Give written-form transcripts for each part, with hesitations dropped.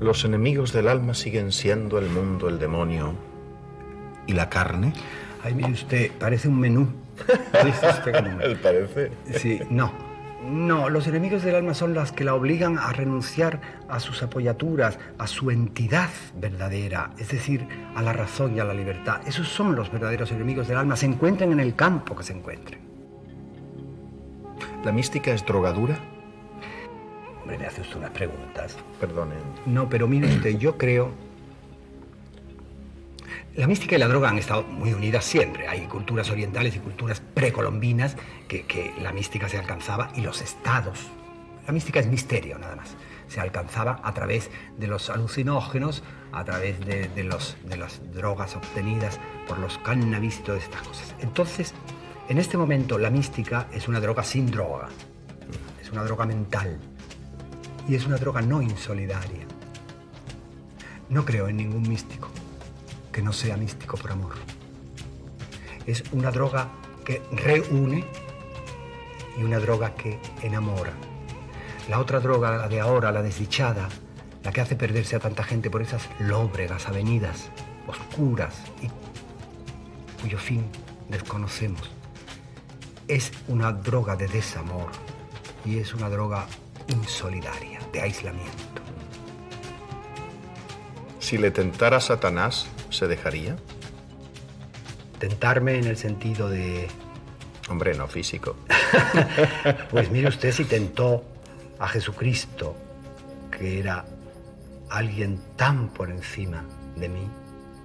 Los enemigos del alma siguen siendo el mundo, el demonio y la carne. Ay, mire usted, parece un menú. Dice usted como... ¿El parece? Sí, no, los enemigos del alma son las que la obligan a renunciar a sus apoyaturas, a su entidad verdadera, es decir, a la razón y a la libertad. Esos son los verdaderos enemigos del alma, se encuentren en el campo que se encuentren. ¿La mística es drogadura? Hombre, me hace usted unas preguntas. Perdone. No, pero mire usted, yo creo... La mística y la droga han estado muy unidas siempre. Hay culturas orientales y culturas precolombinas que la mística se alcanzaba y los estados. La mística es misterio, nada más. Se alcanzaba a través de los alucinógenos, a través de las drogas obtenidas por los cannabis y todas estas cosas. Entonces, en este momento, la mística es una droga sin droga. Es una droga mental. Y es una droga no insolidaria. No creo en ningún místico que no sea místico por amor. Es una droga que reúne y una droga que enamora. La otra droga, la de ahora, la desdichada, la que hace perderse a tanta gente por esas lóbregas avenidas oscuras y cuyo fin desconocemos, es una droga de desamor y es una droga insolidaria, de aislamiento. Si le tentara Satanás, ¿se dejaría? Tentarme en el sentido de... Hombre, no físico. Pues mire usted, si tentó a Jesucristo, que era alguien tan por encima de mí,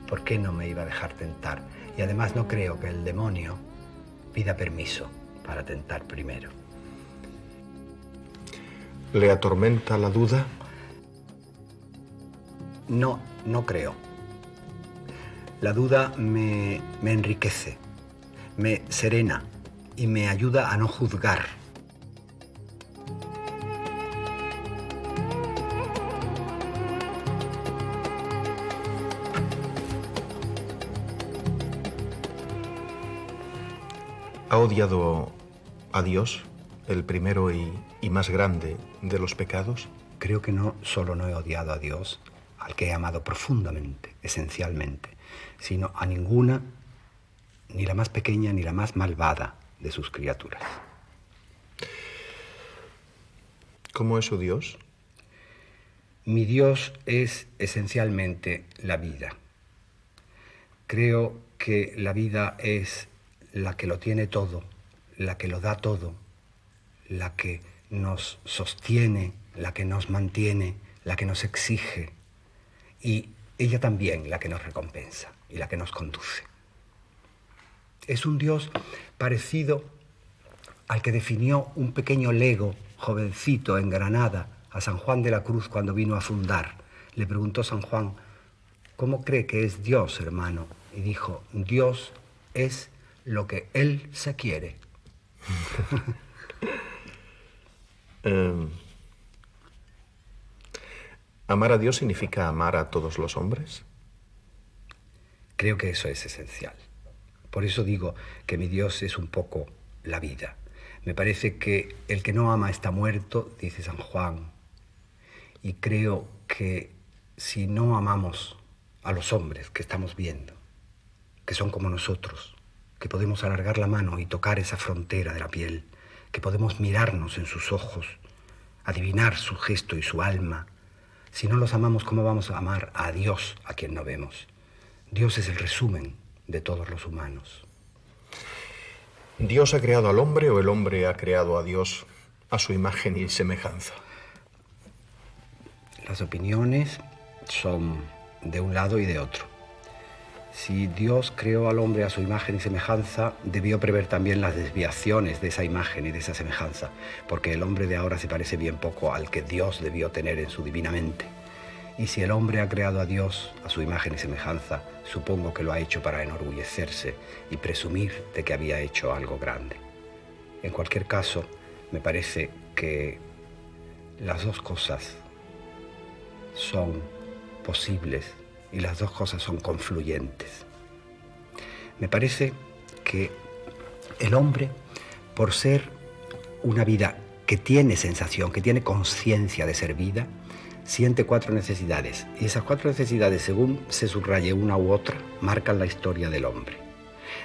¿por qué no me iba a dejar tentar? Y además no creo que el demonio pida permiso para tentar primero. ¿Le atormenta la duda? No creo. La duda me enriquece, me serena y me ayuda a no juzgar. ¿Ha odiado a Dios, el primero y más grande de los pecados? Creo que no solo no he odiado a Dios, al que he amado profundamente, esencialmente, sino a ninguna, ni la más pequeña ni la más malvada de sus criaturas. ¿Cómo es su Dios? Mi Dios es esencialmente la vida. Creo que la vida es la que lo tiene todo, la que lo da todo, la que nos sostiene, la que nos mantiene, la que nos exige, y ella también la que nos recompensa y la que nos conduce. Es un Dios parecido al que definió un pequeño lego jovencito en Granada a San Juan de la Cruz cuando vino a fundar. Le preguntó San Juan, ¿cómo cree que es Dios, hermano? Y dijo, Dios es lo que Él se quiere. ¿Amar a Dios significa amar a todos los hombres? Creo que eso es esencial. Por eso digo que mi Dios es un poco la vida. Me parece que el que no ama está muerto, dice San Juan. Y creo que si no amamos a los hombres que estamos viendo, que son como nosotros, que podemos alargar la mano y tocar esa frontera de la piel, que podemos mirarnos en sus ojos, adivinar su gesto y su alma, si no los amamos, ¿cómo vamos a amar a Dios, a quien no vemos? Dios es el resumen de todos los humanos. ¿Dios ha creado al hombre o el hombre ha creado a Dios a su imagen y semejanza? Las opiniones son de un lado y de otro. Si Dios creó al hombre a su imagen y semejanza, debió prever también las desviaciones de esa imagen y de esa semejanza, porque el hombre de ahora se parece bien poco al que Dios debió tener en su divina mente. Y si el hombre ha creado a Dios a su imagen y semejanza, supongo que lo ha hecho para enorgullecerse y presumir de que había hecho algo grande. En cualquier caso, me parece que las dos cosas son posibles y las dos cosas son confluyentes. Me parece que el hombre, por ser una vida que tiene sensación, que tiene conciencia de ser vida, siente 4 necesidades y esas 4 necesidades, según se subraye una u otra, marcan la historia del hombre.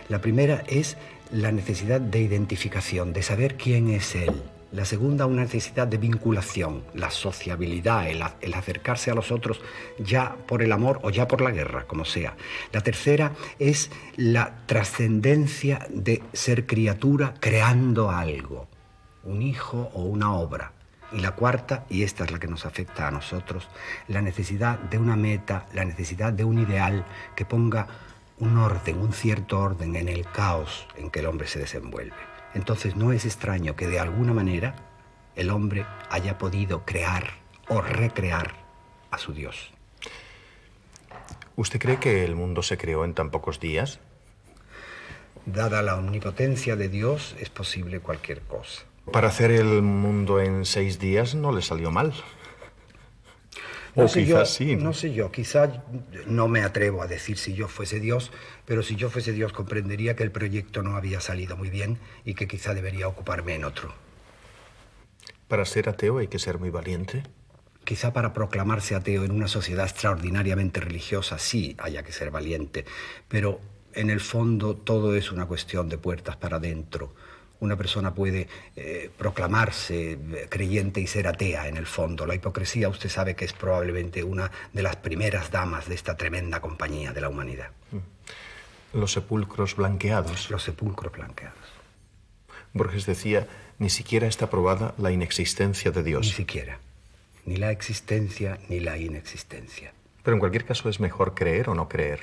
La primera es la necesidad de identificación, de saber quién es él. La segunda, una necesidad de vinculación, la sociabilidad, el acercarse a los otros ya por el amor o ya por la guerra, como sea. La tercera es la trascendencia de ser criatura creando algo, un hijo o una obra. Y la cuarta, y esta es la que nos afecta a nosotros, la necesidad de una meta, la necesidad de un ideal que ponga un orden, un cierto orden en el caos en que el hombre se desenvuelve. Entonces no es extraño que de alguna manera el hombre haya podido crear o recrear a su Dios. ¿Usted cree que el mundo se creó en tan pocos días? Dada la omnipotencia de Dios, es posible cualquier cosa. Para hacer el mundo en 6 días no le salió mal. No O sé quizás yo, sí. no sé yo, quizás no me atrevo a decir si yo fuese Dios, pero si yo fuese Dios comprendería que el proyecto no había salido muy bien y que quizá debería ocuparme en otro. Para ser ateo hay que ser muy valiente. Quizá para proclamarse ateo en una sociedad extraordinariamente religiosa sí haya que ser valiente, pero en el fondo todo es una cuestión de puertas para adentro. Una persona puede proclamarse creyente y ser atea en el fondo. La hipocresía, usted sabe que es probablemente una de las primeras damas de esta tremenda compañía de la humanidad. Los sepulcros blanqueados. Los sepulcros blanqueados. Borges decía, ni siquiera está probada la inexistencia de Dios. Ni siquiera. Ni la existencia ni la inexistencia. Pero en cualquier caso es mejor creer o no creer.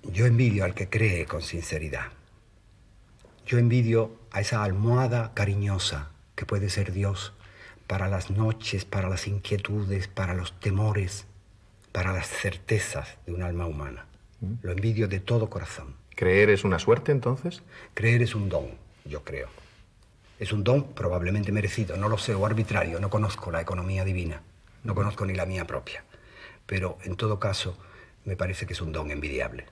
Yo envidio al que cree con sinceridad. Yo envidio a esa almohada cariñosa que puede ser Dios para las noches, para las inquietudes, para los temores, para las certezas de un alma humana. Lo envidio de todo corazón. ¿Creer es una suerte, entonces? Creer es un don, yo creo. Es un don probablemente merecido, no lo sé, o arbitrario. No conozco la economía divina, no conozco ni la mía propia. Pero, en todo caso, me parece que es un don envidiable.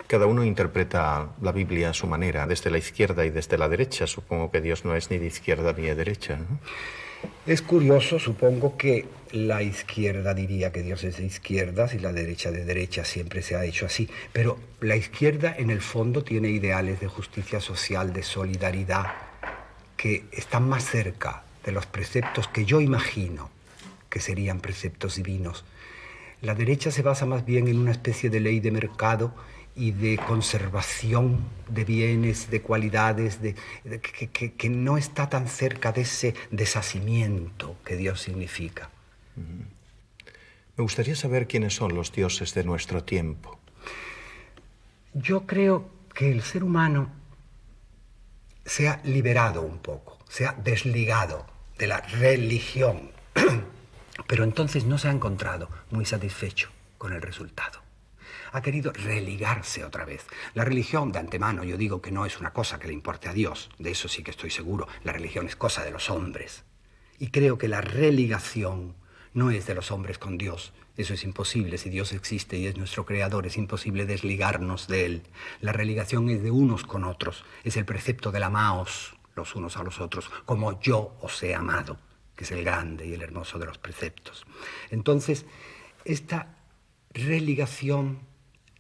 Cada uno interpreta la Biblia a su manera, desde la izquierda y desde la derecha. Supongo que Dios no es ni de izquierda ni de derecha, ¿no? Es curioso, supongo que la izquierda diría que Dios es de izquierdas y la derecha de derecha, siempre se ha hecho así. Pero la izquierda, en el fondo, tiene ideales de justicia social, de solidaridad, que están más cerca de los preceptos que yo imagino que serían preceptos divinos. La derecha se basa más bien en una especie de ley de mercado y de conservación de bienes, de cualidades, que no está tan cerca de ese deshacimiento que Dios significa. Me gustaría saber quiénes son los dioses de nuestro tiempo. Yo creo que el ser humano se ha liberado un poco, se ha desligado de la religión, pero entonces no se ha encontrado muy satisfecho con el resultado. Ha querido religarse otra vez. La religión, de antemano, yo digo que no es una cosa que le importe a Dios. De eso sí que estoy seguro. La religión es cosa de los hombres. Y creo que la religación no es de los hombres con Dios. Eso es imposible. Si Dios existe y es nuestro creador, es imposible desligarnos de él. La religación es de unos con otros. Es el precepto del amaos los unos a los otros, como yo os he amado, que es el grande y el hermoso de los preceptos. Entonces, esta religación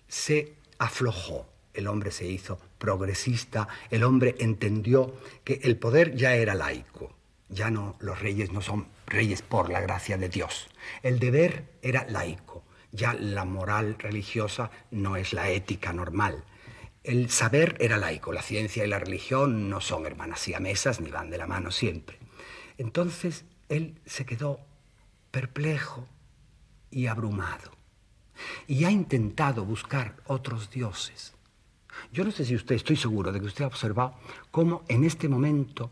se aflojó, el hombre se hizo progresista, el hombre entendió que el poder ya era laico, ya no, los reyes no son reyes por la gracia de Dios, el deber era laico, ya la moral religiosa no es la ética normal, el saber era laico, la ciencia y la religión no son hermanas siamesas ni van de la mano siempre. Entonces él se quedó perplejo y abrumado. Y ha intentado buscar otros dioses. Yo no sé si usted, estoy seguro de que usted ha observado cómo en este momento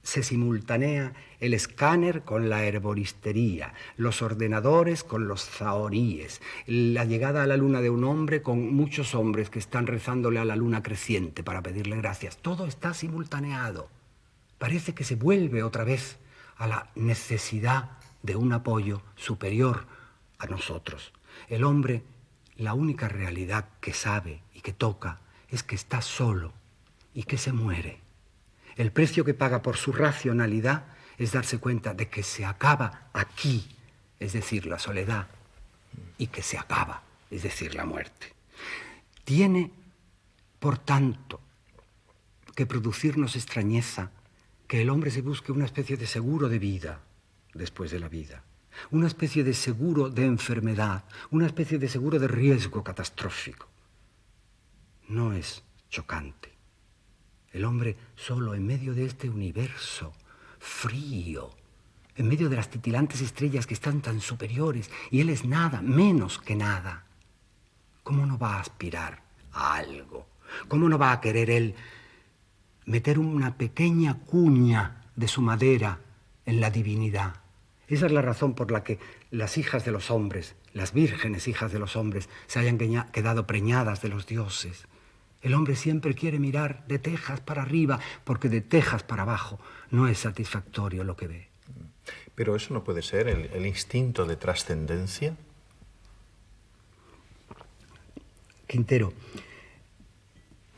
se simultanea el escáner con la herboristería, los ordenadores con los zahoríes, la llegada a la luna de un hombre con muchos hombres que están rezándole a la luna creciente para pedirle gracias. Todo está simultaneado. Parece que se vuelve otra vez a la necesidad de un apoyo superior a nosotros. El hombre, la única realidad que sabe y que toca es que está solo y que se muere. El precio que paga por su racionalidad es darse cuenta de que se acaba aquí, es decir, la soledad, y que se acaba, es decir, la muerte. Tiene, por tanto, que producirnos extrañeza que el hombre se busque una especie de seguro de vida después de la vida, una especie de seguro de enfermedad, una especie de seguro de riesgo catastrófico. No es chocante. El hombre solo en medio de este universo frío, en medio de las titilantes estrellas que están tan superiores, y él es nada, menos que nada. ¿Cómo no va a aspirar a algo? ¿Cómo no va a querer él meter una pequeña cuña de su madera en la divinidad? Esa es la razón por la que las hijas de los hombres, las vírgenes hijas de los hombres, se hayan quedado preñadas de los dioses. El hombre siempre quiere mirar de tejas para arriba, porque de tejas para abajo no es satisfactorio lo que ve. Pero eso no puede ser el instinto de trascendencia. Quintero,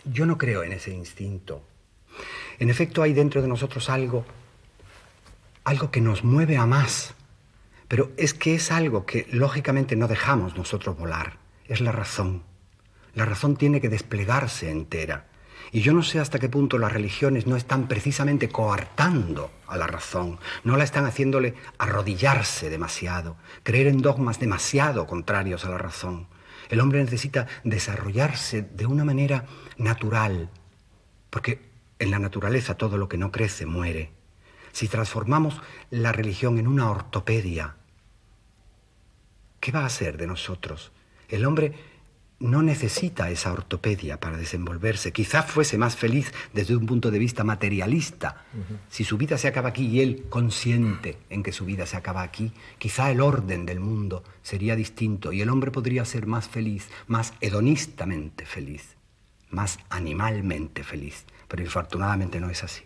yo no creo en ese instinto. En efecto, hay dentro de nosotros algo que nos mueve a más, pero es que es algo que lógicamente no dejamos nosotros volar. Es la razón. La razón tiene que desplegarse entera. Y yo no sé hasta qué punto las religiones no están precisamente coartando a la razón, no la están haciéndole arrodillarse demasiado, creer en dogmas demasiado contrarios a la razón. El hombre necesita desarrollarse de una manera natural, porque en la naturaleza todo lo que no crece muere. Si transformamos la religión en una ortopedia, ¿qué va a ser de nosotros? El hombre no necesita esa ortopedia para desenvolverse. Quizá fuese más feliz desde un punto de vista materialista. Si su vida se acaba aquí y él consciente en que su vida se acaba aquí, quizá el orden del mundo sería distinto y el hombre podría ser más feliz, más hedonistamente feliz, más animalmente feliz. Pero infortunadamente no es así.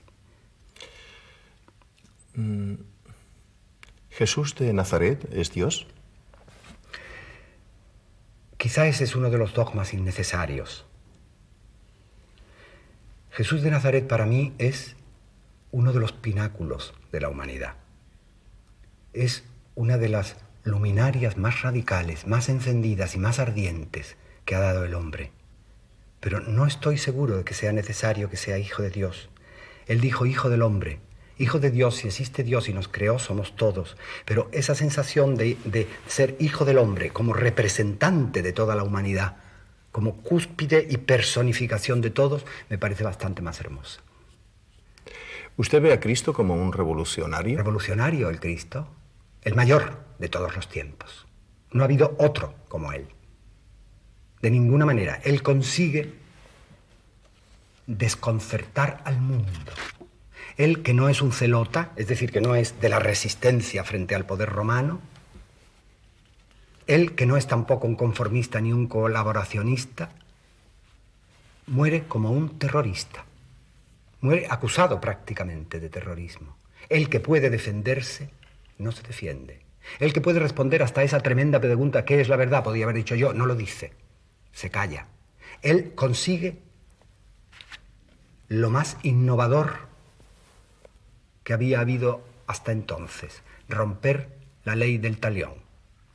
¿Jesús de Nazaret es Dios? Quizá ese es uno de los dogmas innecesarios. Jesús de Nazaret para mí es uno de los pináculos de la humanidad. Es una de las luminarias más radicales, más encendidas y más ardientes que ha dado el hombre. Pero no estoy seguro de que sea necesario que sea hijo de Dios. Él dijo hijo del hombre. Hijo de Dios, si existe Dios y nos creó, somos todos. Pero esa sensación de ser hijo del hombre como representante de toda la humanidad, como cúspide y personificación de todos, me parece bastante más hermosa. ¿Usted ve a Cristo como un revolucionario? Revolucionario el Cristo, el mayor de todos los tiempos. No ha habido otro como él. De ninguna manera. Él consigue desconcertar al mundo. Él, que no es un celota, es decir, que no es de la resistencia frente al poder romano. Él, que no es tampoco un conformista ni un colaboracionista, muere como un terrorista. Muere acusado prácticamente de terrorismo. Él, que puede defenderse, no se defiende. Él, que puede responder hasta esa tremenda pregunta, ¿qué es la verdad? Podría haber dicho yo, no lo dice. Se calla. Él consigue lo más innovador que había habido hasta entonces, romper la ley del talión,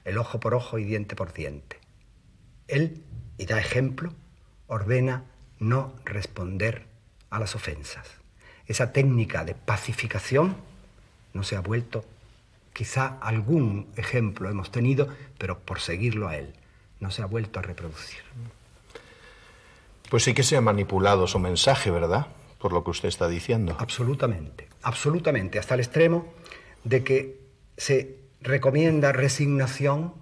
el ojo por ojo y diente por diente. Él, y da ejemplo, ordena no responder a las ofensas. Esa técnica de pacificación no se ha vuelto, quizá algún ejemplo hemos tenido, pero por seguirlo a él, no se ha vuelto a reproducir. Pues sí que se ha manipulado su mensaje, ¿verdad? Por lo que usted está diciendo. Absolutamente, absolutamente, hasta el extremo de que se recomienda resignación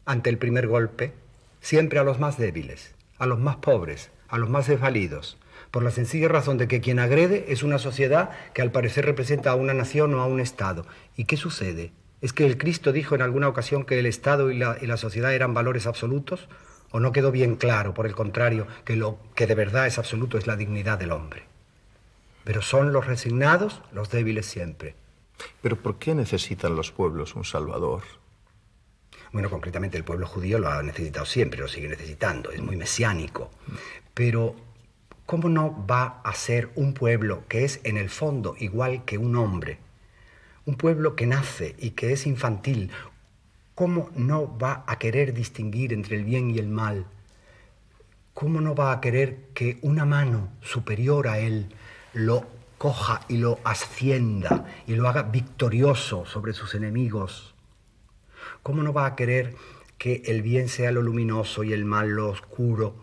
ante el primer golpe, siempre a los más débiles, a los más pobres, a los más desvalidos, por la sencilla razón de que quien agrede es una sociedad que al parecer representa a una nación o a un Estado. ¿Y qué sucede? ¿Es que el Cristo dijo en alguna ocasión que el Estado y la sociedad eran valores absolutos? ¿O no quedó bien claro, por el contrario, que lo que de verdad es absoluto es la dignidad del hombre? Pero son los resignados los débiles siempre. ¿Pero por qué necesitan los pueblos un salvador? Bueno, concretamente el pueblo judío lo ha necesitado siempre, lo sigue necesitando, es muy mesiánico. Pero, ¿cómo no va a ser un pueblo que es en el fondo igual que un hombre? Un pueblo que nace y que es infantil, ¿cómo no va a querer distinguir entre el bien y el mal? ¿Cómo no va a querer que una mano superior a él lo coja y lo ascienda y lo haga victorioso sobre sus enemigos? ¿Cómo no va a querer que el bien sea lo luminoso y el mal lo oscuro,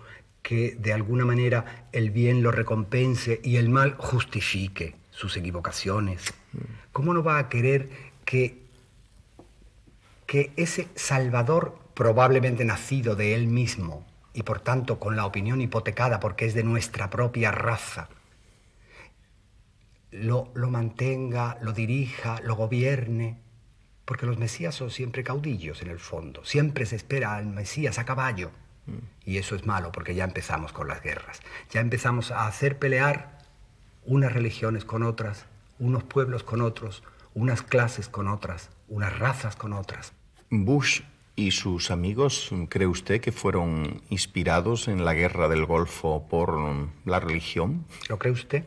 que de alguna manera el bien lo recompense y el mal justifique sus equivocaciones? ¿Cómo no va a querer que ese Salvador, probablemente nacido de él mismo y por tanto con la opinión hipotecada porque es de nuestra propia raza, lo mantenga, lo dirija, lo gobierne? Porque los mesías son siempre caudillos en el fondo. Siempre se espera al mesías a caballo. Y eso es malo porque ya empezamos con las guerras. Ya empezamos a hacer pelear unas religiones con otras, unos pueblos con otros, unas clases con otras, unas razas con otras. Bush y sus amigos, ¿cree usted que fueron inspirados en la guerra del Golfo por la religión? ¿Lo cree usted?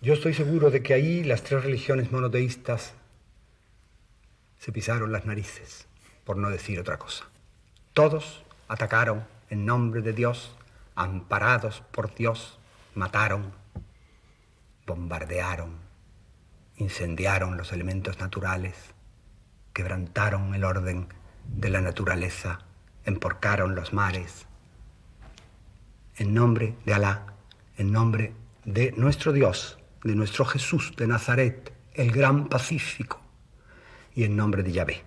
Yo estoy seguro de que ahí las tres religiones monoteístas se pisaron las narices, por no decir otra cosa. Todos atacaron en nombre de Dios, amparados por Dios, mataron, bombardearon, incendiaron los elementos naturales, quebrantaron el orden de la naturaleza, emporcaron los mares. En nombre de Alá, en nombre de nuestro Dios, de nuestro Jesús de Nazaret, el gran pacífico, y en nombre de Yahvé.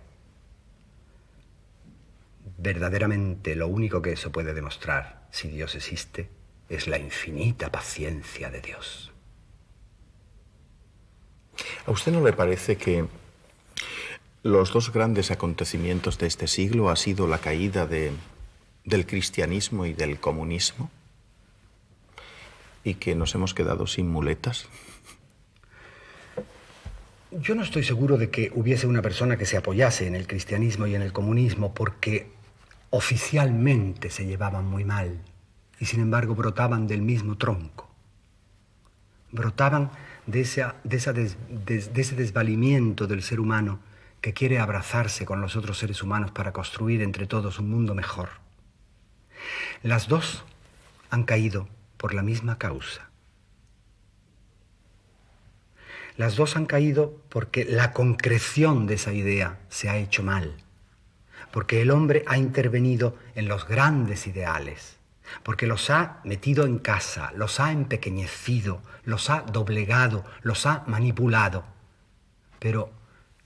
Verdaderamente lo único que eso puede demostrar, si Dios existe, es la infinita paciencia de Dios. ¿A usted no le parece que los dos grandes acontecimientos de este siglo ha sido la caída del cristianismo y del comunismo? ¿Y que nos hemos quedado sin muletas? Yo no estoy seguro de que hubiese una persona que se apoyase en el cristianismo y en el comunismo porque oficialmente se llevaban muy mal y sin embargo brotaban del mismo tronco. Brotaban de ese desvalimiento del ser humano que quiere abrazarse con los otros seres humanos para construir entre todos un mundo mejor. Las dos han caído por la misma causa. Las dos han caído porque la concreción de esa idea se ha hecho mal, porque el hombre ha intervenido en los grandes ideales, porque los ha metido en casa, los ha empequeñecido, los ha doblegado, los ha manipulado. Pero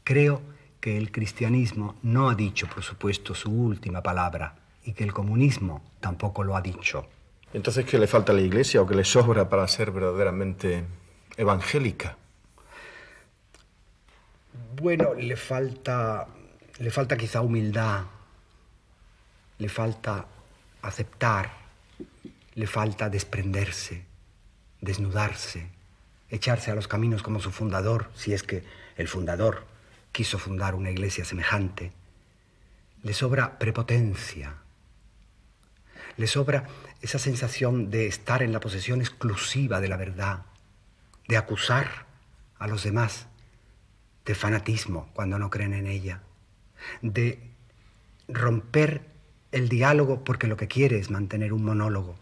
creo que el cristianismo no ha dicho, por supuesto, su última palabra y que el comunismo tampoco lo ha dicho. Entonces, ¿qué le falta a la Iglesia o qué le sobra para ser verdaderamente evangélica? Bueno, le falta quizá humildad, le falta aceptar, le falta desprenderse, desnudarse, echarse a los caminos como su fundador, si es que el fundador quiso fundar una iglesia semejante. Le sobra prepotencia, le sobra esa sensación de estar en la posesión exclusiva de la verdad, de acusar a los demás de fanatismo cuando no creen en ella, de romper el diálogo porque lo que quiere es mantener un monólogo,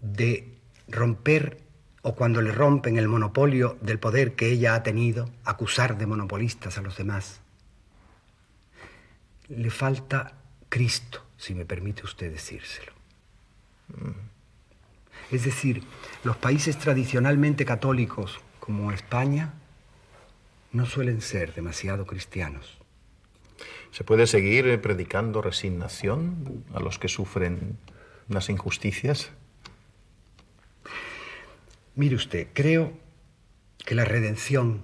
de romper, o cuando le rompen el monopolio del poder que ella ha tenido, acusar de monopolistas a los demás. Le falta Cristo, si me permite usted decírselo. Es decir, los países tradicionalmente católicos como España no suelen ser demasiado cristianos. ¿Se puede seguir predicando resignación a los que sufren las injusticias? Mire usted, creo que la redención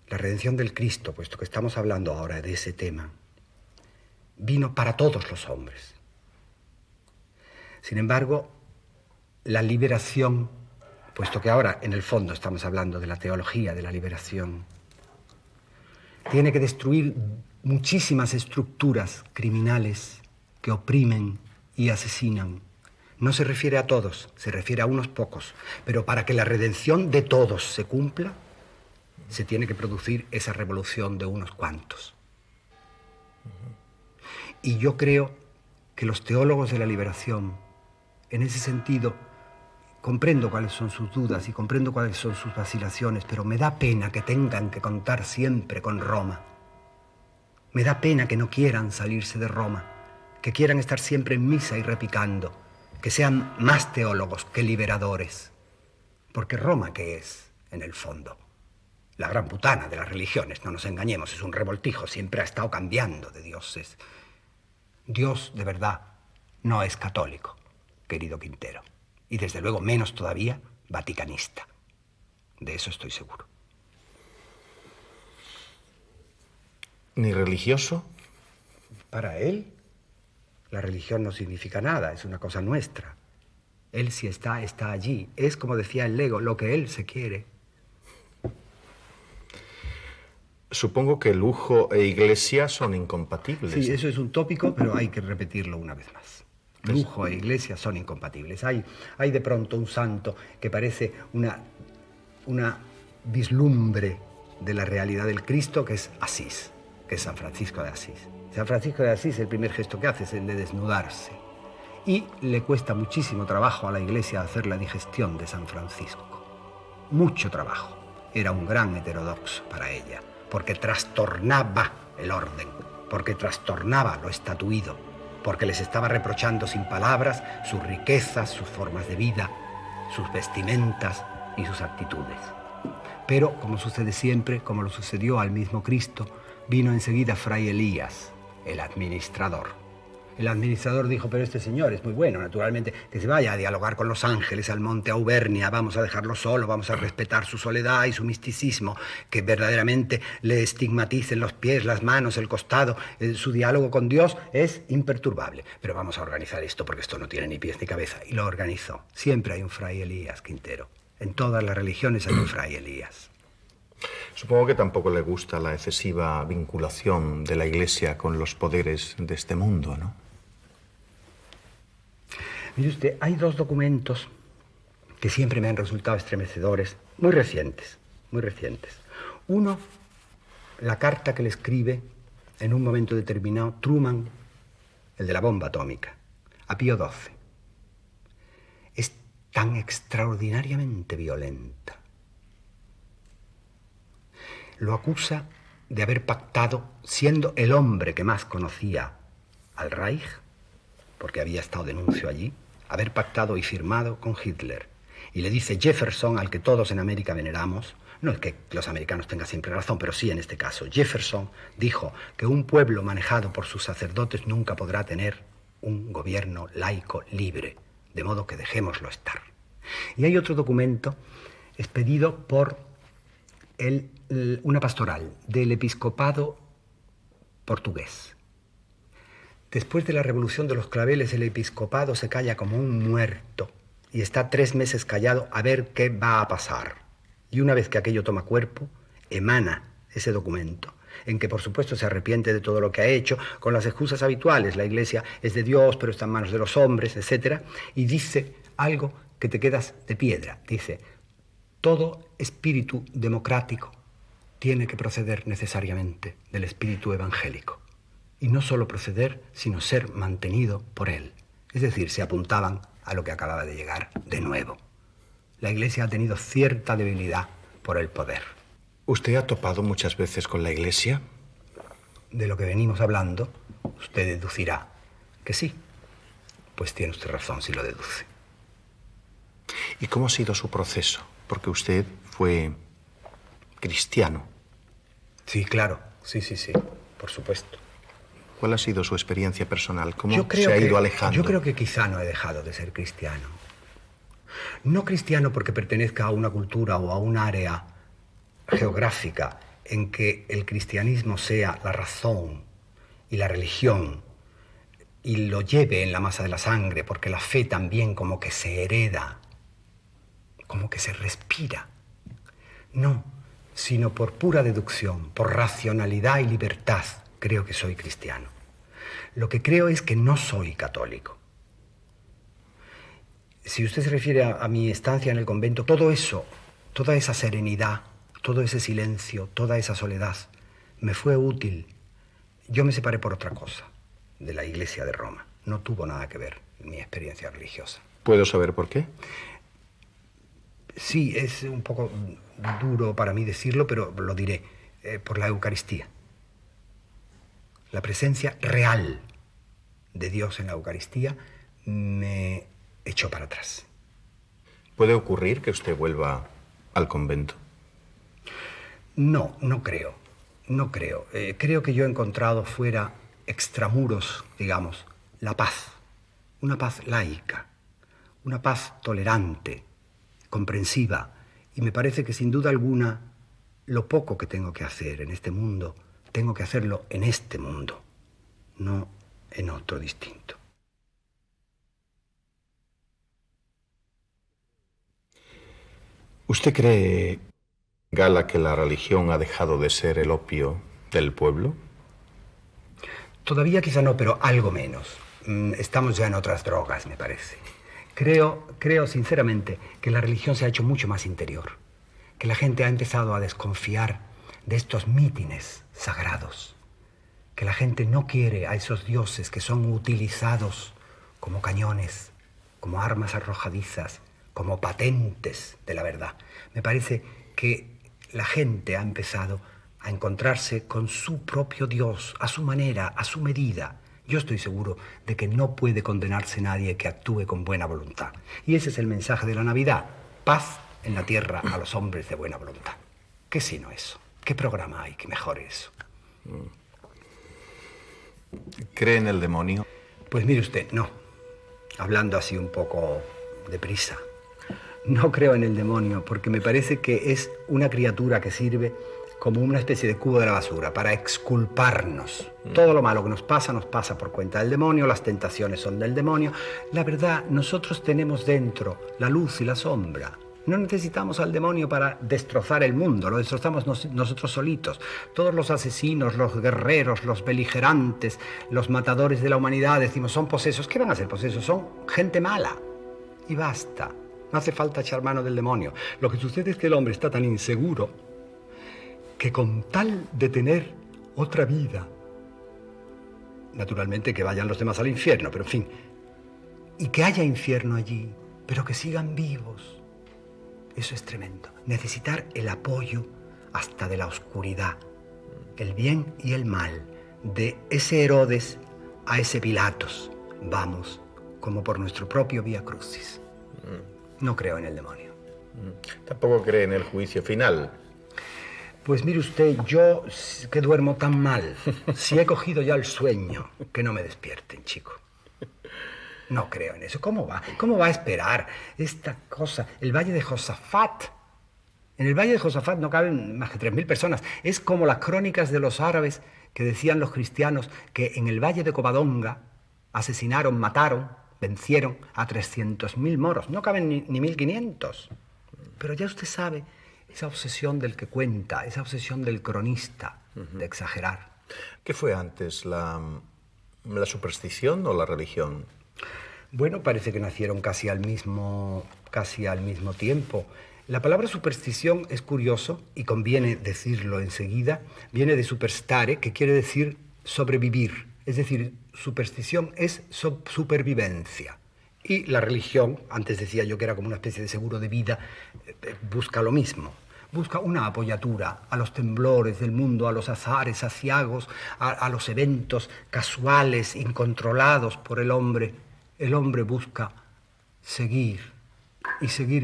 del Cristo, puesto que estamos hablando ahora de ese tema, vino para todos los hombres. Sin embargo, la liberación, puesto que ahora en el fondo estamos hablando de la teología de la liberación, tiene que destruir muchísimas estructuras criminales que oprimen y asesinan, No se refiere a todos, se refiere a unos pocos. Pero para que la redención de todos se cumpla, se tiene que producir esa revolución de unos cuantos. Y yo creo que los teólogos de la liberación, en ese sentido, comprendo cuáles son sus dudas y comprendo cuáles son sus vacilaciones, pero me da pena que tengan que contar siempre con Roma. Me da pena que no quieran salirse de Roma, que quieran estar siempre en misa y repicando, que sean más teólogos que liberadores. Porque Roma, ¿qué es, en el fondo? La gran putana de las religiones, no nos engañemos, es un revoltijo, siempre ha estado cambiando de dioses. Dios, de verdad, no es católico, querido Quintero. Y desde luego menos todavía vaticanista. De eso estoy seguro. ¿Ni religioso? Para él, la religión no significa nada, es una cosa nuestra. Él si está, está allí. Es, como decía el Lego, lo que él se quiere. Supongo que lujo e iglesia son incompatibles. Sí, eso es un tópico, pero hay que repetirlo una vez más. Lujo e iglesia son incompatibles. Hay de pronto un santo que parece una vislumbre de la realidad del Cristo, que es Asís, que es San Francisco de Asís. San Francisco de Asís, el primer gesto que hace es el de desnudarse. Y le cuesta muchísimo trabajo a la iglesia hacer la digestión de San Francisco. Mucho trabajo. Era un gran heterodoxo para ella, porque trastornaba el orden, porque trastornaba lo estatuido, porque les estaba reprochando sin palabras sus riquezas, sus formas de vida, sus vestimentas y sus actitudes. Pero, como sucede siempre, como lo sucedió al mismo Cristo, vino enseguida Fray Elías, el administrador. El administrador dijo, pero este señor es muy bueno, naturalmente, que se vaya a dialogar con los ángeles al monte Auvernia, vamos a dejarlo solo, vamos a respetar su soledad y su misticismo, que verdaderamente le estigmaticen los pies, las manos, el costado, su diálogo con Dios es imperturbable. Pero vamos a organizar esto porque esto no tiene ni pies ni cabeza. Y lo organizó. Siempre hay un Fray Elías, Quintero. En todas las religiones hay un Fray Elías. Supongo que tampoco le gusta la excesiva vinculación de la Iglesia con los poderes de este mundo, ¿no? Mire usted, hay dos documentos que siempre me han resultado estremecedores, muy recientes, muy recientes. Uno, la carta que le escribe en un momento determinado Truman, el de la bomba atómica, a Pío XII. Es tan extraordinariamente violenta. Lo acusa de haber pactado, siendo el hombre que más conocía al Reich, porque había estado de nuncio allí, haber pactado y firmado con Hitler. Y le dice Jefferson, al que todos en América veneramos, no es que los americanos tengan siempre razón, pero sí en este caso, Jefferson dijo que un pueblo manejado por sus sacerdotes nunca podrá tener un gobierno laico libre, de modo que dejémoslo estar. Y hay otro documento expedido por una pastoral del episcopado portugués. Después de la Revolución de los Claveles, el episcopado se calla como un muerto y está 3 meses callado a ver qué va a pasar. Y una vez que aquello toma cuerpo, emana ese documento, en que por supuesto se arrepiente de todo lo que ha hecho, con las excusas habituales, la Iglesia es de Dios, pero está en manos de los hombres, etc. Y dice algo que te quedas de piedra. Dice, todo espíritu democrático tiene que proceder necesariamente del espíritu evangélico. Y no solo proceder, sino ser mantenido por él. Es decir, se apuntaban a lo que acababa de llegar de nuevo. La Iglesia ha tenido cierta debilidad por el poder. ¿Usted ha topado muchas veces con la Iglesia? De lo que venimos hablando, usted deducirá que sí. Pues tiene usted razón si lo deduce. ¿Y cómo ha sido su proceso? Porque usted fue cristiano. Sí, claro. Sí, por supuesto. ¿Cuál ha sido su experiencia personal? ¿Cómo se ha ido alejando? Yo creo que quizá no he dejado de ser cristiano. No cristiano porque pertenezca a una cultura o a un área geográfica en que el cristianismo sea la razón y la religión y lo lleve en la masa de la sangre, porque la fe también como que se hereda, como que se respira. No, sino por pura deducción, por racionalidad y libertad. Creo que soy cristiano. Lo que creo es que no soy católico. Si usted se refiere a mi estancia en el convento, todo eso, toda esa serenidad, todo ese silencio, toda esa soledad, me fue útil. Yo me separé por otra cosa de la Iglesia de Roma. No tuvo nada que ver en mi experiencia religiosa. ¿Puedo saber por qué? Sí, es un poco duro para mí decirlo, pero lo diré. Por la Eucaristía. La presencia real de Dios en la Eucaristía me echó para atrás. ¿Puede ocurrir que usted vuelva al convento? No, no creo. No creo. Creo que yo he encontrado fuera, extramuros, digamos, la paz. Una paz laica. Una paz tolerante, comprensiva. Y me parece que sin duda alguna, lo poco que tengo que hacer en este mundo, tengo que hacerlo en este mundo, no en otro distinto. ¿Usted cree, Gala, que la religión ha dejado de ser el opio del pueblo? Todavía quizá no, pero algo menos. Estamos ya en otras drogas, me parece. Creo sinceramente que la religión se ha hecho mucho más interior, que la gente ha empezado a desconfiar de estos mítines sagrados, que la gente no quiere a esos dioses que son utilizados como cañones, como armas arrojadizas, como patentes de la verdad. Me parece que la gente ha empezado a encontrarse con su propio Dios, a su manera, a su medida. Yo estoy seguro de que no puede condenarse nadie que actúe con buena voluntad. Y ese es el mensaje de la Navidad: paz en la tierra a los hombres de buena voluntad. ¿Qué sino eso? ¿Qué programa hay que mejore eso? ¿Cree en el demonio? Pues mire usted, no. Hablando así un poco deprisa. No creo en el demonio porque me parece que es una criatura que sirve como una especie de cubo de la basura para exculparnos. Todo lo malo que nos pasa por cuenta del demonio, las tentaciones son del demonio. La verdad, nosotros tenemos dentro la luz y la sombra. No necesitamos al demonio para destrozar el mundo, lo destrozamos nosotros solitos. Todos los asesinos, los guerreros, los beligerantes, los matadores de la humanidad, decimos, son posesos. ¿Qué van a ser posesos? Son gente mala. Y basta. No hace falta echar mano del demonio. Lo que sucede es que el hombre está tan inseguro que con tal de tener otra vida, naturalmente que vayan los demás al infierno, pero en fin, y que haya infierno allí, pero que sigan vivos. Eso es tremendo. Necesitar el apoyo hasta de la oscuridad, el bien y el mal, de ese Herodes a ese Pilatos. Vamos, como por nuestro propio Vía Crucis. No creo en el demonio. ¿Tampoco cree en el juicio final? Pues mire usted, yo que duermo tan mal, si he cogido ya el sueño, que no me despierten, chico. No creo en eso. ¿Cómo va? ¿Cómo va a esperar esta cosa? El Valle de Josafat. En el Valle de Josafat no caben más que 3.000 personas. Es como las crónicas de los árabes que decían los cristianos que en el Valle de Covadonga asesinaron, mataron, vencieron a 300.000 moros. No caben ni 1.500. Pero ya usted sabe, esa obsesión del que cuenta, esa obsesión del cronista, de exagerar. ¿Qué fue antes, la superstición o la religión? Bueno, parece que nacieron casi al mismo tiempo. La palabra superstición es curioso y conviene decirlo enseguida. Viene de superstare, que quiere decir sobrevivir. Es decir, superstición es supervivencia. Y la religión, antes decía yo que era como una especie de seguro de vida, busca lo mismo. Busca una apoyatura a los temblores del mundo, a los azares aciagos, a los eventos casuales, incontrolados por el hombre. El hombre busca seguir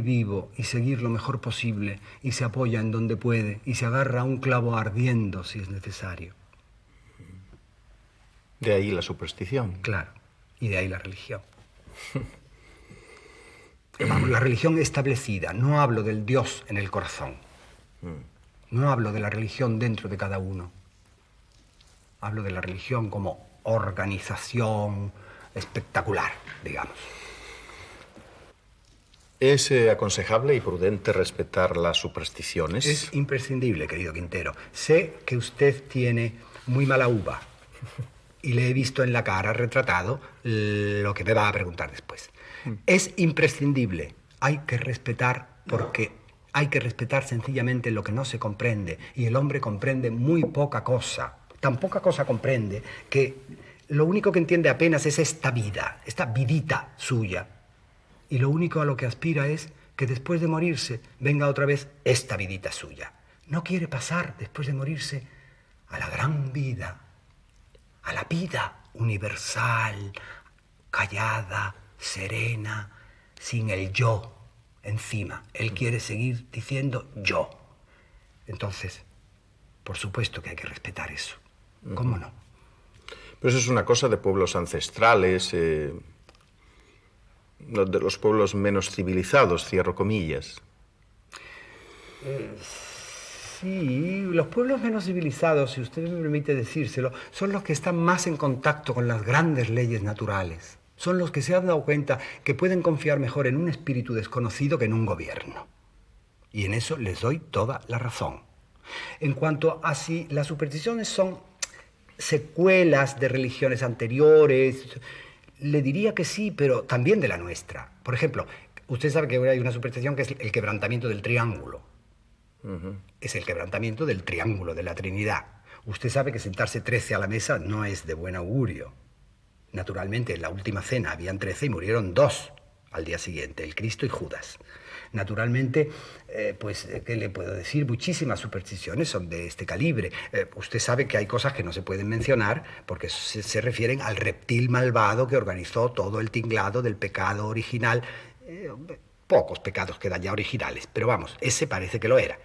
vivo y seguir lo mejor posible y se apoya en donde puede y se agarra a un clavo ardiendo si es necesario. De ahí la superstición. Claro, y de ahí la religión. Vamos, la religión establecida, no hablo del Dios en el corazón, no hablo de la religión dentro de cada uno, hablo de la religión como organización espectacular, digamos. ¿Es aconsejable y prudente respetar las supersticiones? Es imprescindible, querido Quintero. Sé que usted tiene muy mala uva y le he visto en la cara retratado lo que me va a preguntar después. Es imprescindible. Hay que respetar porque hay que respetar sencillamente lo que no se comprende. Y el hombre comprende muy poca cosa. Tan poca cosa comprende que lo único que entiende apenas es esta vida, esta vidita suya. Y lo único a lo que aspira es que después de morirse venga otra vez esta vidita suya. No quiere pasar después de morirse a la gran vida, a la vida universal, callada, serena, sin el yo encima. Él quiere seguir diciendo yo. Entonces, por supuesto que hay que respetar eso. ¿Cómo no? Pero eso es una cosa de pueblos ancestrales, de los pueblos menos civilizados, cierro comillas. Sí, los pueblos menos civilizados, si usted me permite decírselo, son los que están más en contacto con las grandes leyes naturales. Son los que se han dado cuenta que pueden confiar mejor en un espíritu desconocido que en un gobierno. Y en eso les doy toda la razón. En cuanto a si las supersticiones son secuelas de religiones anteriores, le diría que sí, pero también de la nuestra. Por ejemplo, usted sabe que hay una superstición que es el quebrantamiento del triángulo. Es el quebrantamiento del triángulo de la Trinidad. Usted sabe que sentarse 13 a la mesa no es de buen augurio. Naturalmente, en la última cena habían 13 y murieron 2 al día siguiente, el Cristo y Judas. Naturalmente, ¿qué le puedo decir? Muchísimas supersticiones son de este calibre. Usted sabe que hay cosas que no se pueden mencionar porque se refieren al reptil malvado que organizó todo el tinglado del pecado original. Pocos pecados quedan ya originales, pero vamos, ese parece que lo era.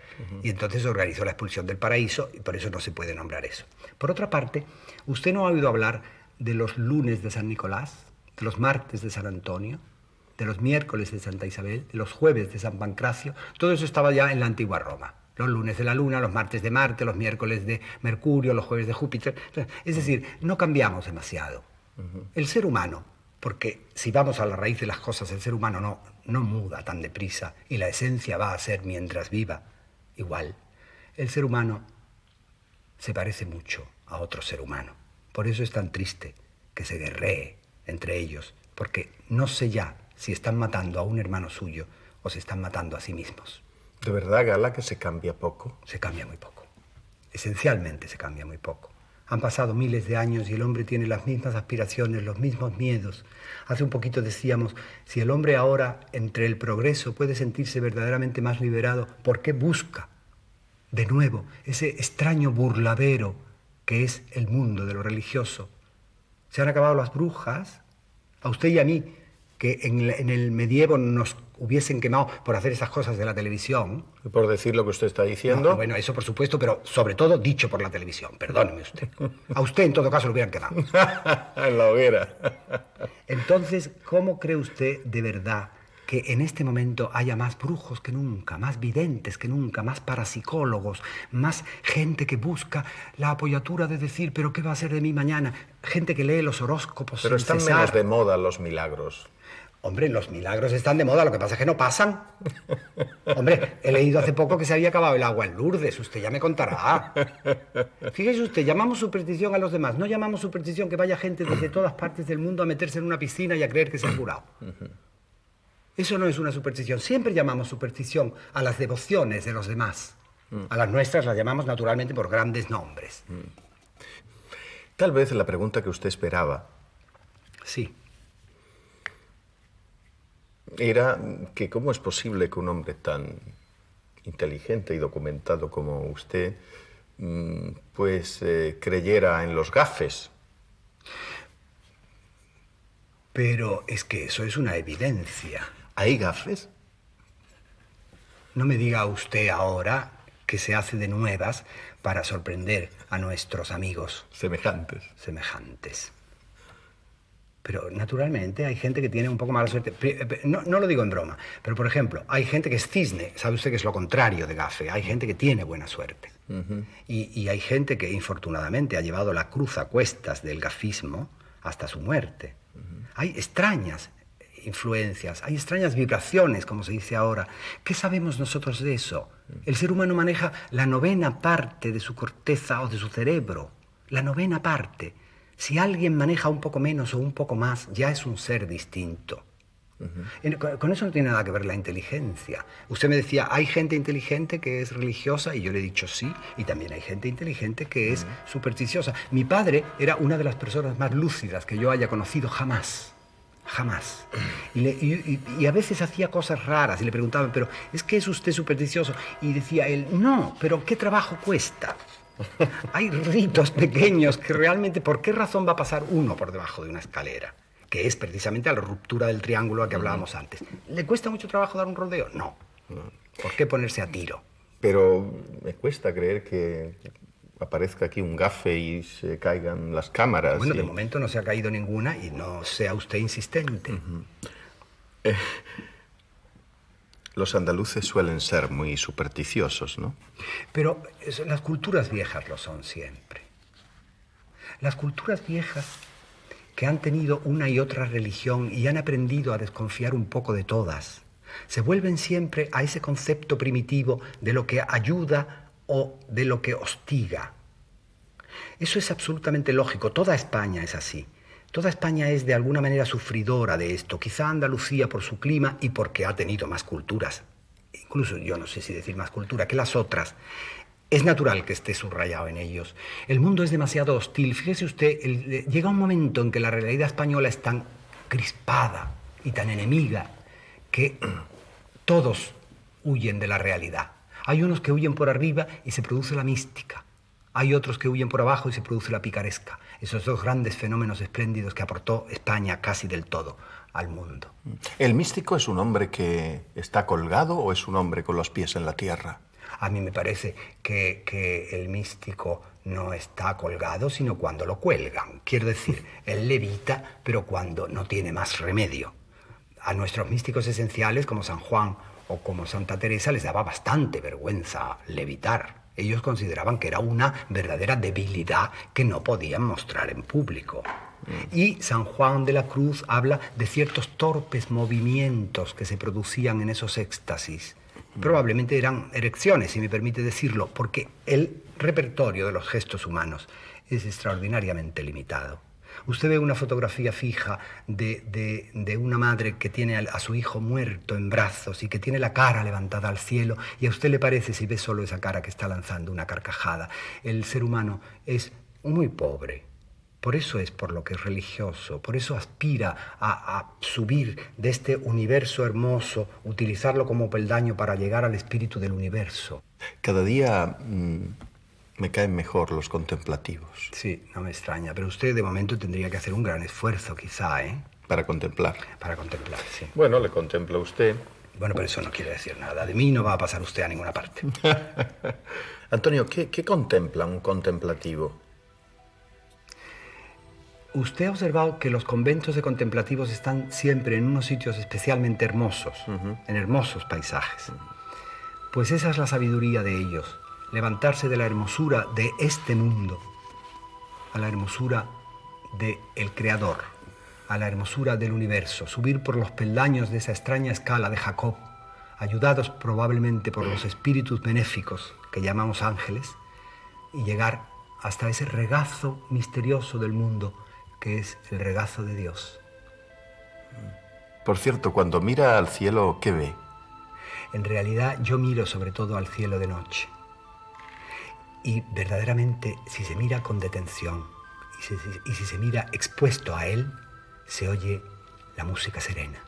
Y entonces organizó la expulsión del paraíso y por eso no se puede nombrar eso. Por otra parte, ¿usted no ha oído hablar de los lunes de San Nicolás, de los martes de San Antonio, de los miércoles de Santa Isabel, de los jueves de San Pancracio? Todo eso estaba ya en la antigua Roma. Los lunes de la Luna, los martes de Marte, los miércoles de Mercurio, los jueves de Júpiter. Es decir, no cambiamos demasiado. El ser humano, porque si vamos a la raíz de las cosas, el ser humano no muda tan deprisa y la esencia va a ser mientras viva igual. El ser humano se parece mucho a otro ser humano. Por eso es tan triste que se guerree entre ellos, porque no sé ya si están matando a un hermano suyo o se están matando a sí mismos. ¿De verdad, Gala, que se cambia poco? Se cambia muy poco. Esencialmente se cambia muy poco. Han pasado miles de años y el hombre tiene las mismas aspiraciones, los mismos miedos. Hace un poquito decíamos, si el hombre ahora, entre el progreso, puede sentirse verdaderamente más liberado, ¿por qué busca de nuevo ese extraño burladero que es el mundo de lo religioso? Se han acabado las brujas. A usted y a mí, que en el medievo nos hubiesen quemado por hacer esas cosas de la televisión. Por decir lo que usted está diciendo. No, bueno, eso por supuesto, pero sobre todo dicho por la televisión. Perdóneme usted. A usted en todo caso lo hubieran quemado. En la hoguera. Entonces, ¿cómo cree usted de verdad que en este momento haya más brujos que nunca, más videntes que nunca, más parapsicólogos, más gente que busca la apoyatura de decir, pero ¿qué va a ser de mí mañana? Gente que lee los horóscopos Pero sin están cesar. menos de moda los milagros. Hombre, los milagros están de moda, lo que pasa es que no pasan. Hombre, he leído hace poco que se había acabado el agua en Lourdes, usted ya me contará. Fíjese usted, llamamos superstición a los demás, no llamamos superstición que vaya gente desde todas partes del mundo a meterse en una piscina y a creer que se ha curado. Eso no es una superstición. Siempre llamamos superstición a las devociones de los demás. A las nuestras las llamamos naturalmente por grandes nombres. Tal vez la pregunta que usted esperaba Sí. era que cómo es posible que un hombre tan inteligente y documentado como usted creyera en los gafes. Pero es que eso es una evidencia. ¿Hay gafes? No me diga usted ahora que se hace de nuevas para sorprender a nuestros amigos Semejantes. Pero naturalmente hay gente que tiene un poco mala suerte. No lo digo en broma, pero por ejemplo, hay gente que es cisne, sabe usted que es lo contrario de gafe. Hay gente que tiene buena suerte. Y hay gente que infortunadamente ha llevado la cruz a cuestas del gafismo hasta su muerte. Hay extrañas influencias, hay extrañas vibraciones, como se dice ahora. ¿Qué sabemos nosotros de eso? El ser humano maneja la 9ª parte de su corteza o de su cerebro. La 9ª parte. Si alguien maneja un poco menos o un poco más, ya es un ser distinto. Con eso no tiene nada que ver la inteligencia. Usted me decía, hay gente inteligente que es religiosa, y yo le he dicho sí, y también hay gente inteligente que es supersticiosa. Mi padre era una de las personas más lúcidas que yo haya conocido jamás. Jamás. Y a veces hacía cosas raras y le preguntaban, pero ¿es que es usted supersticioso? Y decía él, no, pero ¿qué trabajo cuesta? Hay ritos pequeños que realmente, ¿por qué razón va a pasar uno por debajo de una escalera? Que es precisamente a la ruptura del triángulo a que hablábamos antes. ¿Le cuesta mucho trabajo dar un rodeo? No. ¿Por qué ponerse a tiro? Pero me cuesta creer que aparezca aquí un gafe y se caigan las cámaras. Bueno, de momento no se ha caído ninguna y no sea usted insistente. Los andaluces suelen ser muy supersticiosos, ¿no? Pero las culturas viejas lo son siempre. Las culturas viejas que han tenido una y otra religión y han aprendido a desconfiar un poco de todas, se vuelven siempre a ese concepto primitivo de lo que ayuda o de lo que hostiga. Eso es absolutamente lógico. Toda España es así. Toda España es de alguna manera sufridora de esto. Quizá Andalucía por su clima y porque ha tenido más culturas. Incluso yo no sé si decir más cultura que las otras. Es natural que esté subrayado en ellos. El mundo es demasiado hostil. Fíjese usted, llega un momento en que la realidad española es tan crispada y tan enemiga que todos huyen de la realidad. Hay unos que huyen por arriba y se produce la mística. Hay otros que huyen por abajo y se produce la picaresca. Esos dos grandes fenómenos espléndidos que aportó España casi del todo al mundo. ¿El místico es un hombre que está colgado o es un hombre con los pies en la tierra? A mí me parece que el místico no está colgado, sino cuando lo cuelgan. Quiero decir, él levita, pero cuando no tiene más remedio. A nuestros místicos esenciales, como San Juan o como Santa Teresa, les daba bastante vergüenza levitar. Ellos consideraban que era una verdadera debilidad que no podían mostrar en público. Y San Juan de la Cruz habla de ciertos torpes movimientos que se producían en esos éxtasis. Probablemente eran erecciones, si me permite decirlo, porque el repertorio de los gestos humanos es extraordinariamente limitado. Usted ve una fotografía fija de una madre que tiene a su hijo muerto en brazos y que tiene la cara levantada al cielo, y a usted le parece, si ve solo esa cara, que está lanzando una carcajada. El ser humano es muy pobre. Por eso es por lo que es religioso, por eso aspira a subir de este universo hermoso, utilizarlo como peldaño para llegar al espíritu del universo. Cada día me caen mejor los contemplativos. Sí, no me extraña, pero usted de momento tendría que hacer un gran esfuerzo, quizá, ¿eh? Para contemplar. Para contemplar, sí. Bueno, le contempla usted. Bueno, pero eso no quiere decir nada. De mí no va a pasar usted a ninguna parte. Antonio, ¿qué contempla un contemplativo? Usted ha observado que los conventos de contemplativos están siempre en unos sitios especialmente hermosos, en hermosos paisajes. Pues esa es la sabiduría de ellos, levantarse de la hermosura de este mundo a la hermosura del Creador, a la hermosura del universo, subir por los peldaños de esa extraña escala de Jacob, ayudados probablemente por los espíritus benéficos que llamamos ángeles, y llegar hasta ese regazo misterioso del mundo que es el regazo de Dios. Por cierto, cuando mira al cielo, ¿qué ve? En realidad yo miro sobre todo al cielo de noche. Y verdaderamente, si se mira con detención y si se mira expuesto a él, se oye la música serena.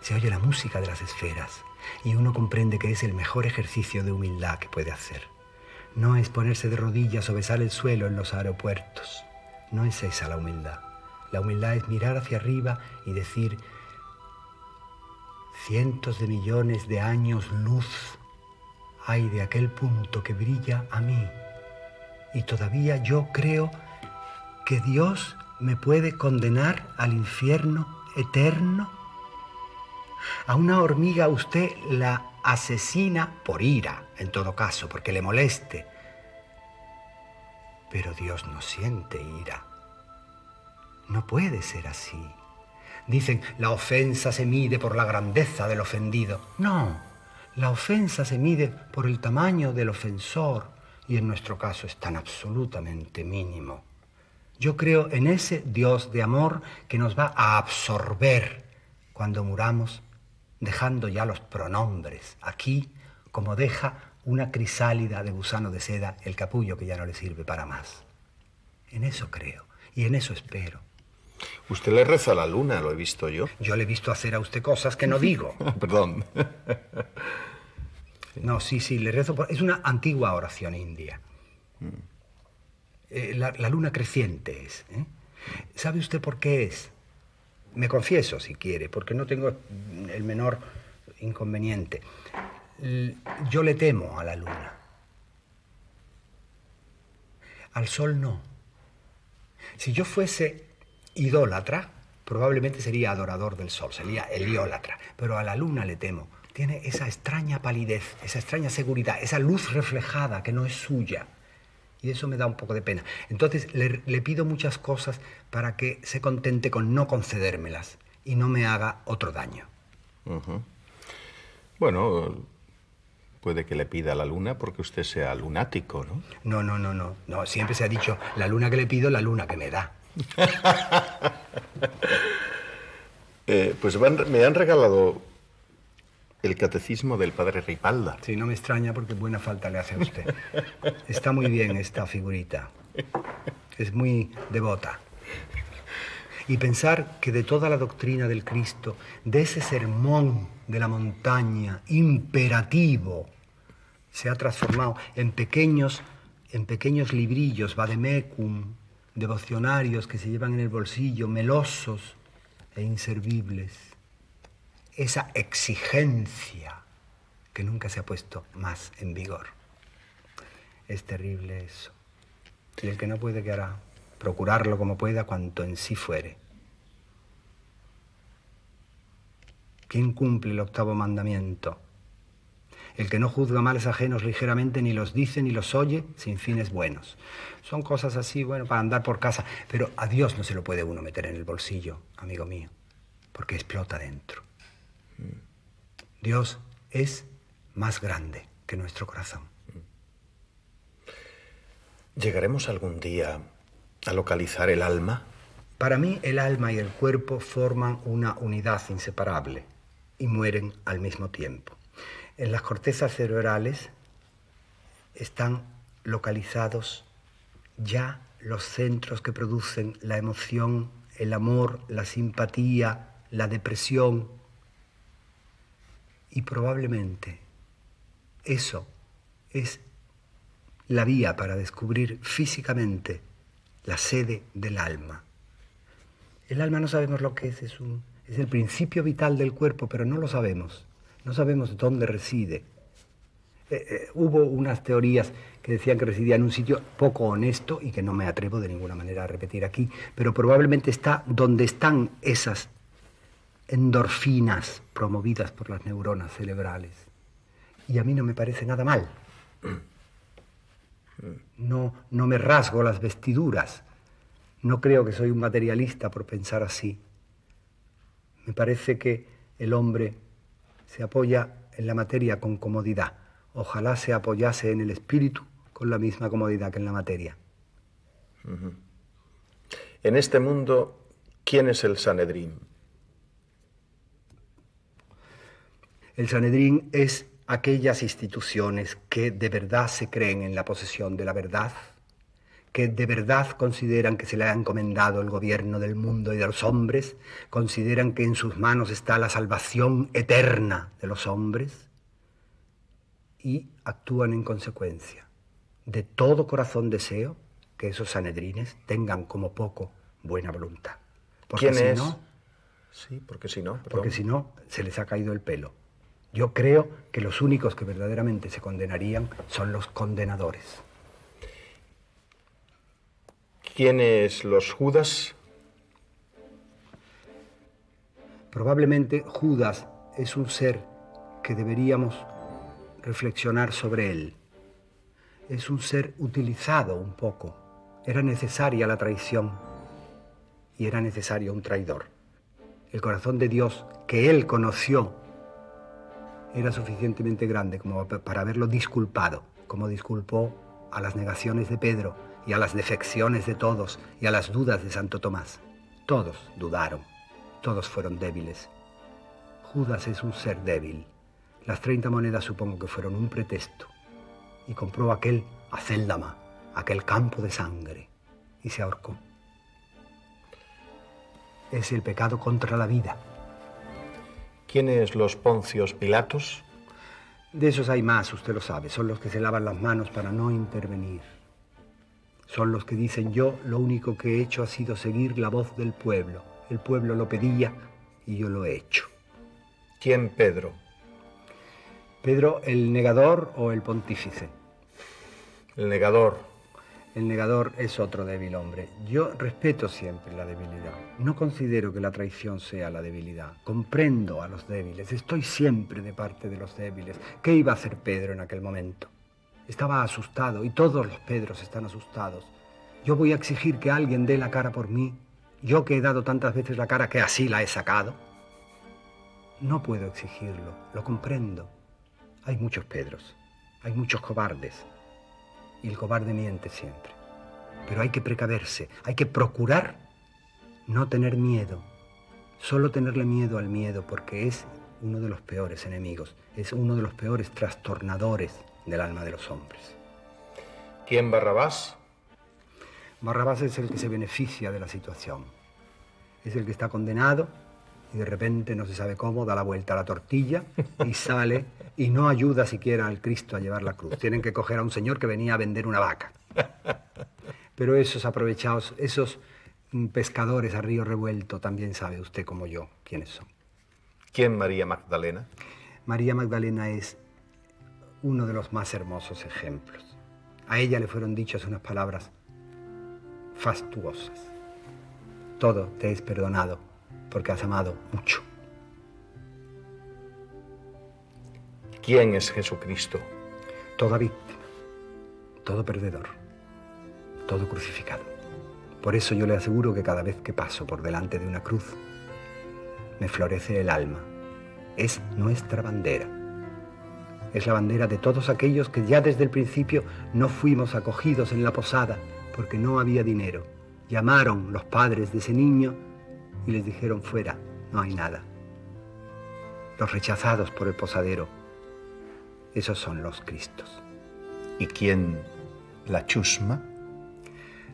Se oye la música de las esferas y uno comprende que es el mejor ejercicio de humildad que puede hacer. No es ponerse de rodillas o besar el suelo en los aeropuertos. No es esa la humildad. La humildad es mirar hacia arriba y decir: cientos de millones de años luz hay de aquel punto que brilla a mí. Y todavía yo creo que Dios me puede condenar al infierno eterno. A una hormiga usted la asesina por ira, en todo caso, porque le moleste. Pero Dios no siente ira. No puede ser así. Dicen, la ofensa se mide por la grandeza del ofendido. No, la ofensa se mide por el tamaño del ofensor, y en nuestro caso es tan absolutamente mínimo. Yo creo en ese Dios de amor que nos va a absorber cuando muramos, dejando ya los pronombres aquí, como deja una crisálida de gusano de seda el capullo que ya no le sirve para más. En eso creo y en eso espero. Usted le reza a la luna, lo he visto yo. Yo le he visto hacer a usted cosas que no digo. Perdón. No, sí, le rezo es una antigua oración india. La luna creciente es. ¿Sabe usted por qué es? Me confieso, si quiere, porque no tengo el menor inconveniente. Yo le temo a la luna. Al sol no. Si yo fuese idólatra, probablemente sería adorador del sol, sería heliólatra, pero a la luna le temo. Tiene esa extraña palidez, esa extraña seguridad, esa luz reflejada que no es suya. Y eso me da un poco de pena. Entonces le pido muchas cosas para que se contente con no concedérmelas y no me haga otro daño. Uh-huh. Bueno, puede que le pida a la luna porque usted sea lunático, ¿no? No, siempre se ha dicho, la luna que le pido, la luna que me da. Pues me han regalado el catecismo del padre Ripalda. Sí, no me extraña porque buena falta le hace a usted. Está muy bien esta figurita. Es muy devota. Y pensar que de toda la doctrina del Cristo, de ese sermón de la montaña imperativo, se ha transformado en pequeños librillos, vademecum, devocionarios que se llevan en el bolsillo, melosos e inservibles. Esa exigencia que nunca se ha puesto más en vigor. Es terrible eso. Y el que no puede, ¿qué hará? Procurarlo como pueda, cuanto en sí fuere. ¿Quién cumple el 8º mandamiento? El que no juzga males ajenos ligeramente, ni los dice ni los oye, sin fines buenos. Son cosas así, bueno, para andar por casa. Pero a Dios no se lo puede uno meter en el bolsillo, amigo mío, porque explota dentro. Dios es más grande que nuestro corazón. ¿Llegaremos algún día a localizar el alma? Para mí, el alma y el cuerpo forman una unidad inseparable y mueren al mismo tiempo. En las cortezas cerebrales están localizados ya los centros que producen la emoción, el amor, la simpatía, la depresión. Y probablemente eso es la vía para descubrir físicamente la sede del alma. El alma no sabemos lo que es el principio vital del cuerpo, pero no lo sabemos. No sabemos dónde reside. Hubo unas teorías que decían que residía en un sitio poco honesto y que no me atrevo de ninguna manera a repetir aquí, pero probablemente está donde están esas endorfinas promovidas por las neuronas cerebrales. Y a mí no me parece nada mal. No me rasgo las vestiduras. No creo que soy un materialista por pensar así. Me parece que el hombre se apoya en la materia con comodidad. Ojalá se apoyase en el espíritu con la misma comodidad que en la materia. Uh-huh. En este mundo, ¿quién es el Sanedrín? El Sanedrín es aquellas instituciones que de verdad se creen en la posesión de la verdad, que de verdad consideran que se le ha encomendado el gobierno del mundo y de los hombres, consideran que en sus manos está la salvación eterna de los hombres y actúan en consecuencia. De todo corazón deseo que esos sanedrines tengan como poco buena voluntad. Porque ¿Quién es? No, sí, porque si no, perdón. Porque si no, se les ha caído el pelo. Yo creo que los únicos que verdaderamente se condenarían son los condenadores. ¿Quiénes los Judas? Probablemente Judas es un ser que deberíamos reflexionar sobre él. Es un ser utilizado un poco. Era necesaria la traición y era necesario un traidor. El corazón de Dios que él conoció era suficientemente grande como para haberlo disculpado, como disculpó a las negaciones de Pedro y a las defecciones de todos y a las dudas de Santo Tomás. Todos dudaron, todos fueron débiles, Judas es un ser débil. Las 30 monedas supongo que fueron un pretexto. Y compró aquel Acéldama, aquel campo de sangre, y se ahorcó. Es el pecado contra la vida. ¿Quiénes los Poncios Pilatos? De esos hay más, usted lo sabe. Son los que se lavan las manos para no intervenir. Son los que dicen: yo lo único que he hecho ha sido seguir la voz del pueblo. El pueblo lo pedía y yo lo he hecho. ¿Quién Pedro? Pedro, el negador o el pontífice. El negador. El negador es otro débil hombre. Yo respeto siempre la debilidad. No considero que la traición sea la debilidad. Comprendo a los débiles. Estoy siempre de parte de los débiles. ¿Qué iba a hacer Pedro en aquel momento? Estaba asustado y todos los Pedros están asustados. Yo voy a exigir que alguien dé la cara por mí. Yo que he dado tantas veces la cara que así la he sacado. No puedo exigirlo. Lo comprendo. Hay muchos Pedros. Hay muchos cobardes. Y el cobarde miente siempre. Pero hay que precaverse, hay que procurar no tener miedo. Solo tenerle miedo al miedo, porque es uno de los peores enemigos, es uno de los peores trastornadores del alma de los hombres. ¿Quién Barrabás? Barrabás es el que se beneficia de la situación. Es el que está condenado y de repente, no se sabe cómo, da la vuelta a la tortilla y sale y no ayuda siquiera al Cristo a llevar la cruz. Tienen que coger a un señor que venía a vender una vaca. Pero esos aprovechados, esos pescadores a río revuelto, también sabe usted como yo quiénes son. ¿Quién María Magdalena? María Magdalena es uno de los más hermosos ejemplos. A ella le fueron dichas unas palabras fastuosas. Todo te es perdonado porque has amado mucho. ¿Quién es Jesucristo? Toda víctima, todo perdedor, todo crucificado. Por eso yo le aseguro que cada vez que paso por delante de una cruz, me florece el alma. Es nuestra bandera. Es la bandera de todos aquellos que ya desde el principio no fuimos acogidos en la posada porque no había dinero. Llamaron los padres de ese niño y les dijeron: fuera, no hay nada. Los rechazados por el posadero, esos son los Cristos. ¿Y quién la chusma?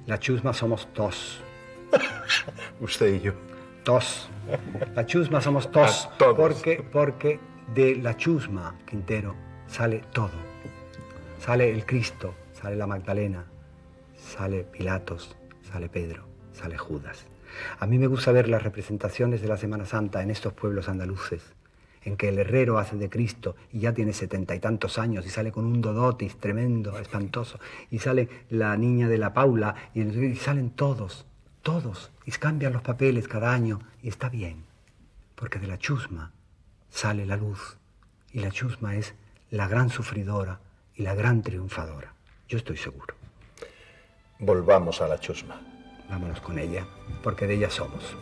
La chusma somos tos. Usted y yo. Tos. La chusma somos tos. Porque de la chusma, Quintero, sale todo. Sale el Cristo, sale la Magdalena, sale Pilatos, sale Pedro, sale Judas. A mí me gusta ver las representaciones de la Semana Santa en estos pueblos andaluces, en que el herrero hace de Cristo y ya tiene 70 y tantos años y sale con un dodotis tremendo, espantoso, y sale la niña de la Paula y salen todos, y cambian los papeles cada año y está bien, porque de la chusma sale la luz y la chusma es la gran sufridora y la gran triunfadora. Yo estoy seguro. Volvamos a la chusma. Vámonos con ella, porque de ella somos.